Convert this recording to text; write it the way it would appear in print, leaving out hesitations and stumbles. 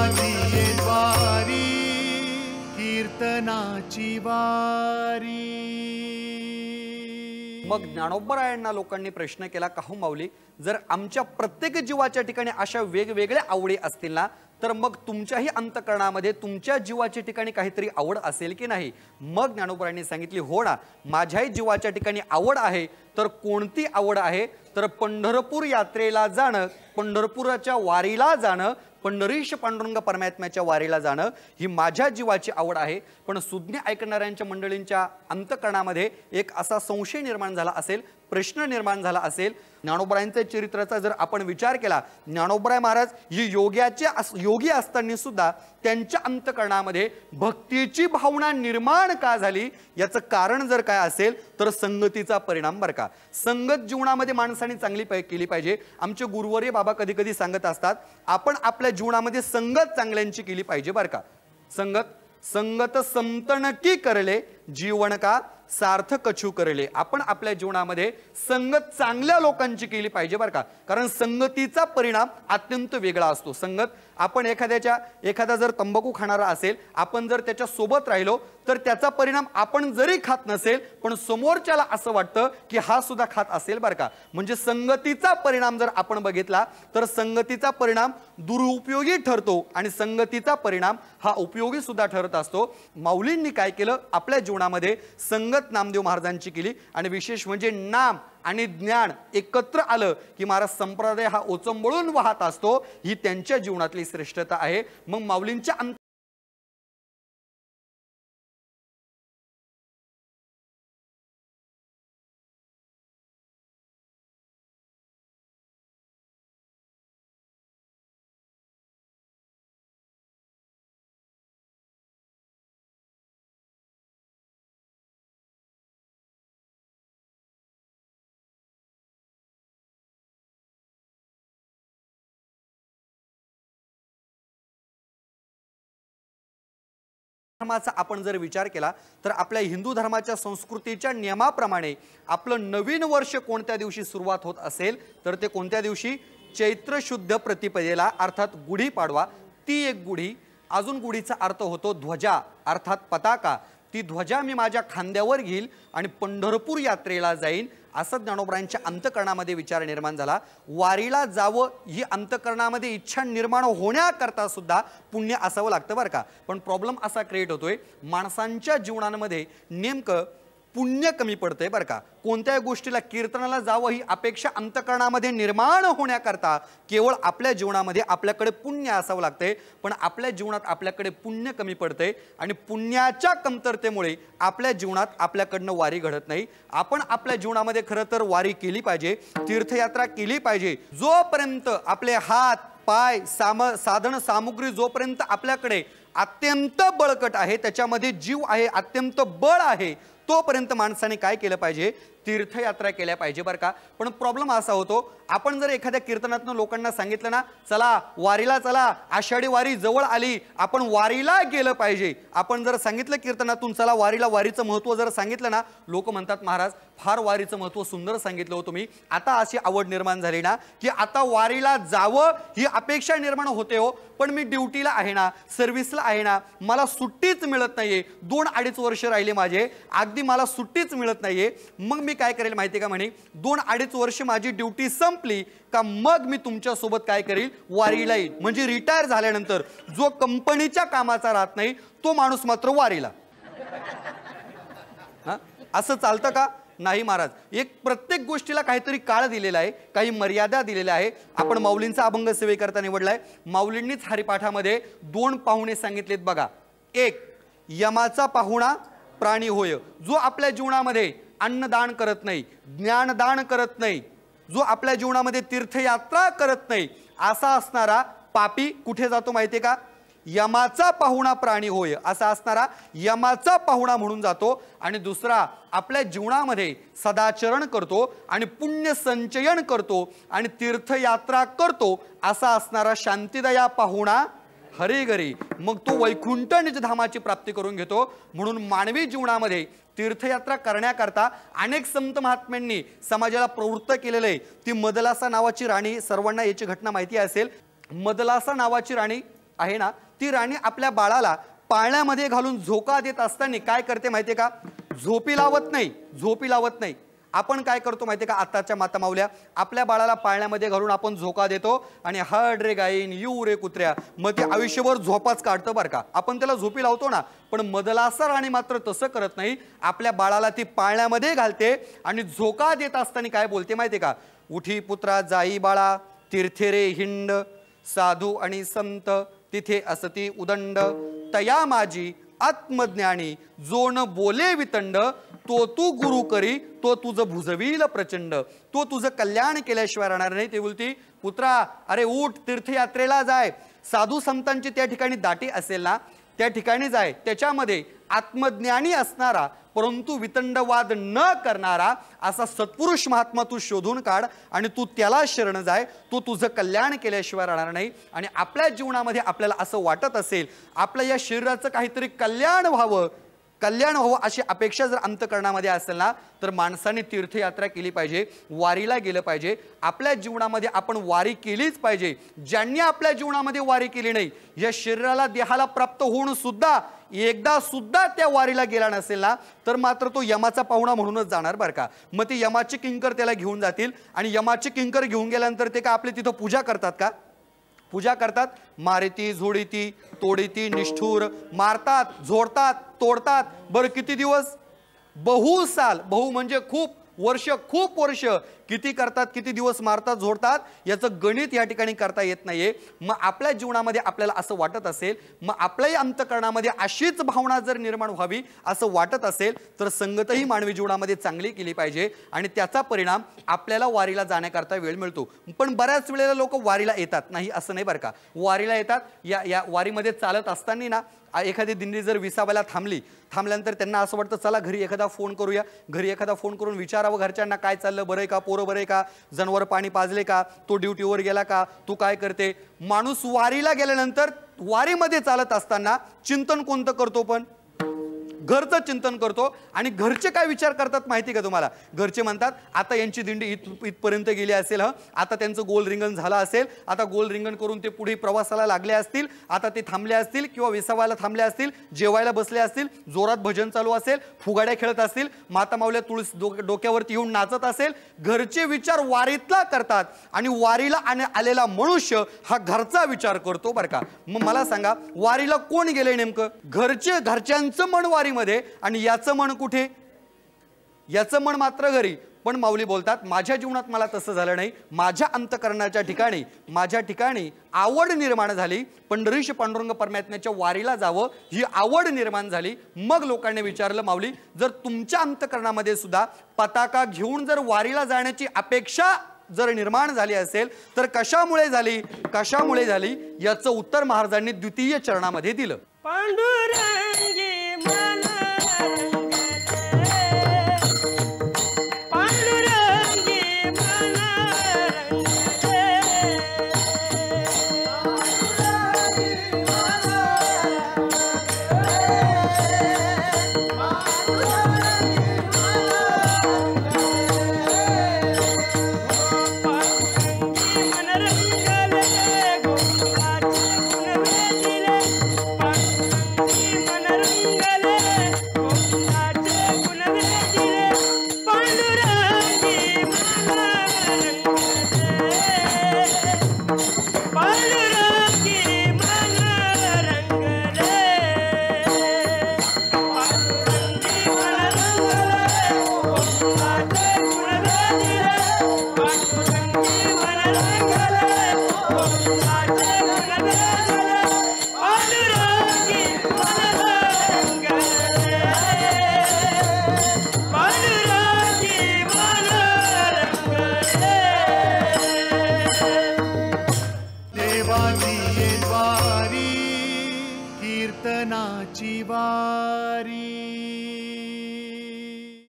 माझी वारी कीर्तनाची वारी। मग ज्ञानोबरायांना लोकांनी प्रश्न केला, का हो माऊली, जर आमच्या प्रत्येक जीवाच्या ठिकाणी अशा वेगवेगळ्या आवडी असतील ना, तर मग तुमच्याही अंतःकरणामध्ये तुमच्या जीवाच्या ठिकाणी काहीतरी आवड असेल की नाही? मग ज्ञानोबरायांनी सांगितली, हो ना, माझ्याही जीवाच्या ठिकाणी आवड आहे। तर कोणती आवड आहे? तर पंढरपूर यात्रेला जाणं, पंढरपुराच्या वारीला जाणं, पंढरीश पांडुरंग परमात्म्याच्या वारीला जाणं ही माझ्या जीवाची आवड आहे। पण सुज्ञ ऐकणाऱ्यांच्या मंडळींच्या अंतःकरणामध्ये एक असा संशय निर्माण झाला असेल, प्रश्न निर्माण झाला असेल। ज्ञानोबरायांच्या चरित्राचा जर आपण विचार केला, ज्ञानोबराय महाराज ही योगी असताना सुद्धा त्यांच्या अंतःकरणामध्ये भक्तीची भावना निर्माण का झाली, याचं कारण जर काय असेल तर संगतीचा परिणाम बरं का। संगत जीवनामध्ये माणसाने चांगली केली पाहिजे। आमचे गुरुवर्य बाबा कधी कधी सांगत असतात, आपण आपल्या जीवनामध्ये संगत चांगल्यांची केली पाहिजे बरं का। संगत समतनकी करले जीवन का सार्थ कछु करले। आपण आपल्या जीवनामध्ये संगत चांगल्या लोकांची केली पाहिजे बरं का, कारण संगतीचा परिणाम अत्यंत वेगळा असतो। संगत आपण एखादा जर तंबाखू खाणारा असेल, आपण जर त्याच्या सोबत राहिलो तर त्याचा परिणाम आपण जरी खात नसेल पण समोरच्याला असं वाटतं की हा सुद्धा खात असेल बरं का। म्हणजे संगतीचा परिणाम जर आपण बघितला तर संगतीचा परिणाम दुरुपयोगी ठरतो आणि संगतीचा परिणाम हा उपयोगी सुद्धा ठरत असतो। माऊलींनी काय केलं, आपल्या जीवनामध्ये संगत नामदेव महाराजांची केली आणि विशेष म्हणजे नाम आणि ज्ञान एकत्र आलं की महाराज संप्रदाय हा ओचंबळून वाहत असतो। ही त्यांच्या जीवनातली श्रेष्ठता आहे। मग माऊलींच्या धर्माचा आपण जर विचार केला तर आपल्या हिंदू धर्माच्या संस्कृतीच्या नियमाप्रमाणे आपलं नवीन वर्ष कोणत्या दिवशी सुरुवात होत असेल तर ते कोणत्या दिवशी? चैत्र शुद्ध प्रतिपदेला, अर्थात गुढीपाडवा। ती एक गुढी, अजून गुढीचा अर्थ होतो ध्वजा अर्थात पताका। ती ध्वजा मी माझ्या खांद्यावर घेईल आणि पंढरपूर यात्रेला जाईन, असं ज्ञानोबरायांच्या अंतःकरणामध्ये विचार निर्माण झाला। वारीला जावं ही अंतःकरणामध्ये इच्छा निर्माण होण्याकरता सुद्धा पुण्य असावं लागतं बरं का। पण प्रॉब्लेम असा क्रिएट होतोय, माणसांच्या जीवनामध्ये नेमकं पुण्य कमी पडतंय बरं का। कोणत्याही गोष्टीला कीर्तनाला जावं ही अपेक्षा अंतःकरणामध्ये निर्माण होण्याकरता केवळ आपल्या जीवनामध्ये आपल्याकडे पुण्य असावं लागतंय, पण आपल्या जीवनात आपल्याकडे पुण्य कमी पडतंय आणि पुण्याच्या कमतरतेमुळे आपल्या जीवनात आपल्याकडनं वारी घडत नाही। आपण आपल्या जीवनामध्ये खरं तर वारी केली पाहिजे, तीर्थयात्रा केली पाहिजे। जोपर्यंत आपले हात पाय साधन सामुग्री जोपर्यंत आपल्याकडे अत्यंत बळकट आहे, त्याच्यामध्ये जीव आहे, अत्यंत बळ आहे, तोपर्यंत माणसाने काय केलं पाहिजे? तीर्थयात्रा केल्या पाहिजे बरं का। पण प्रॉब्लेम असा होतो, आपण जर एखाद्या कीर्तनातून लोकांना सांगितलं ना, चला वारीला चला, आषाढी वारी जवळ आली, आपण वारीला गेलं पाहिजे। आपण जर सांगितलं कीर्तनातून चला वारीला, वारीचं महत्त्व जर सांगितलं ना, लोक म्हणतात महाराज फार वारीचं महत्त्व सुंदर सांगितलं हो तुम्ही। आता अशी आवड निर्माण झाली ना की आता वारीला जावं ही अपेक्षा निर्माण होते हो, पण मी ड्युटीला आहे ना, सर्व्हिसला आहे ना, मला सुट्टीच मिळत नाहीये, 2-2.5 वर्ष राहिले माझे, अगदी मला सुट्टीच मिळत नाहीये। मग मी काय करेल माहिती का म्हणे, 2-2.5 वर्ष माझी ड्युटी संपली का मग मी तुमच्या सोबत काय करेल? वारीला येईल। म्हणजे रिटायर झाल्यानंतर जो कंपनीच्या कामाचा राहत नाही तो माणूस मात्र वारीला। असं चालतं का? नाही महाराज, एक प्रत्येक गोष्टीला काहीतरी काळ दिलेला आहे, काही मर्यादा दिलेल्या आहे। आपण माऊलींचा अभंग सेवेकरता निवडलाय। माऊलींनीच हरिपाठामध्ये 2 पाहुणे सांगितलेत बघा। एक, यमाचा पाहुणा प्राणी होय, जो आपल्या जीवनामध्ये अन्नदान करत नाही, ज्ञानदान करत नाही, जो आपल्या जीवनामध्ये तीर्थयात्रा करत नाही, असा असणारा पापी कुठे जातो माहितीये का? यमाचा पाहुणा प्राणी होय असा असणारा यमाचा पाहुणा म्हणून जातो। आणि दुसरा, आपल्या जीवनामध्ये सदाचरण करतो आणि पुण्य संचयन करतो आणि तीर्थयात्रा करतो, असा असणारा शांतिदया पाहुणा हरिघरी, मग तो वैकुंठ निजधामाची प्राप्ती करून घेतो। म्हणून मानवी जीवनामध्ये तीर्थयात्रा करण्याकरता अनेक संत महात्म्यांनी समाजाला प्रवृत्त केलेले आहे। ती मदलासा नावाची राणी, सर्वांना याची घटना माहिती असेल। मदलासा नावाची राणी आहे ना, ती राणी आपल्या बाळाला पाळण्यामध्ये घालून झोका देत असताना काय करते माहितीये का? झोपी लावत नाही. आपण काय करतो माहितीये का? आताच्या माता माऊल्या आपल्या बाळाला पाळण्यामध्ये घालून आपण झोका देतो आणि हड रे गाईन यू रे कुत्र्या, मग ते आयुष्यभर झोपाच काढतं बरं का. आपण त्याला झोपी लावतो ना, पण मदलासा राणी मात्र तसं करत नाही. आपल्या बाळाला ती पाळण्यामध्ये घालते आणि झोका देत असताना काय बोलते माहितीये का? उठी पुत्रा जाई बाळा, तीर्थे रे हिंड, साधू आणि संत तिथे असती उदंड, तया माझी आत्मज्ञानी जो न बोले वितंड, तो तू गुरु करी तो तुझं भुजवील प्रचंड. तो तुझं कल्याण केल्याशिवाय राहणार नाही. ते बोलती पुत्रा अरे उठ, तीर्थयात्रेला जाय, साधू संतांची त्या ठिकाणी दाटी असेल ना त्या ठिकाणी जाय, त्याच्यामध्ये आत्मज्ञानी असणारा परंतु वितंडवाद न करणारा असा सत्पुरुष महात्मा तू शोधून काढ आणि तू त्याला शरण जाय. तो तुझं कल्याण केल्याशिवाय राहणार नाही. आणि आपल्या जीवनामध्ये आपल्याला असं वाटत असेल आपल्या या शरीराचं काहीतरी कल्याण व्हावं अशी अपेक्षा जर अंतःकरणामध्ये असेल ना, तर माणसाने तीर्थयात्रा केली पाहिजे, वारीला गेलं पाहिजे. आपल्या जीवनामध्ये आपण वारी केलीच पाहिजे. ज्यांनी आपल्या जीवनामध्ये वारी केली नाही, या शरीराला देहाला प्राप्त होऊन सुद्धा एकदा सुद्धा त्या वारीला गेला नसेल ना, तर मात्र तो यमाचा पाहुणा म्हणूनच जाणार बरं का. मग ते यमाचे किंकर त्याला घेऊन जातील आणि यमाचे किंकर घेऊन गेल्यानंतर ते का आपले तिथं पूजा करतात का? पूजा करतात. मारिती झोडीती तोडीती निष्ठूर, मारतात झोडतात तोडतात. बरं किती दिवस? बहुसाल, बहु म्हणजे खूप वर्ष किती करतात, किती दिवस मारतात झोडतात, याचं गणित या ठिकाणी करता येत नाहीये. मग आपल्या जीवनामध्ये आपल्याला असं वाटत असेल, मग आपल्याही अंतःकरणामध्ये अशीच भावना जर निर्माण व्हावी असं वाटत असेल, तर संगतही मानवी जीवनामध्ये चांगली केली पाहिजे आणि त्याचा परिणाम आपल्याला वारीला जाण्याकरता वेळ मिळतो. पण बऱ्याच वेळेला लोक वारीला येतात नाही असं नाही बरं का. वारीला येतात, या वारीमध्ये चालत असताना ना एखादी दिंडी जर विसाव्याला थांबल्यानंतर त्यांना असं वाटतं चला घरी एखादा फोन करूया, घरी एखादा फोन करून विचारावं घरच्यांना काय चाललं, बरं आहे का, पोरं बरं आहे का, जनावर पाणी पाजले का, तो ड्युटीवर गेला का, तू काय करते. माणूस वारीला गेल्यानंतर वारीमध्ये चालत असताना चिंतन कोणतं करतो? पण घरचं चिंतन करतो. आणि घरचे काय विचार करतात माहिती का तुम्हाला? घरचे म्हणतात आता यांची दिंडी इथपर्यंत गेली असेल, आता त्यांचं गोल रिंगण झालं असेल, आता गोल रिंगण करून ते पुढे प्रवासाला लागले असतील, आता ते थांबले असतील किंवा विसावायला थांबले असतील, जेवायला बसले असतील, जोरात भजन चालू असेल, फुगाड्या खेळत असतील, माता माऊल्या तुळस डोक्यावरती येऊन नाचत असेल. घरचे विचार वारीतला करतात आणि वारीला आलेला मनुष्य हा घरचा विचार करतो बरं का. मग मला सांगा वारीला कोण गेले नेमकं? घरच्यांचं मन वारी मध्ये आणि याचं मन कुठे? याचं मन मात्र घरी. पण माऊली बोलतात माझ्या जीवनात मला तसं झालं नाही. माझ्या अंतःकरणाच्या ठिकाणी माझ्या ठिकाणी आवड निर्माण झाली. पंढरीश पांडुरंग परमात्म्याच्या वारीला जावं ही आवड निर्माण झाली. मग लोकांनी विचारलं माऊली जर तुमच्या अंतःकरणामध्ये सुद्धा पताका घेऊन जर वारीला जाण्याची अपेक्षा जर निर्माण झाली असेल तर कशामुळे झाली याचं उत्तर महाराजांनी द्वितीय चरणामध्ये दिलं. पांडुरंगी देवाची वारी कीर्तनाची वारी.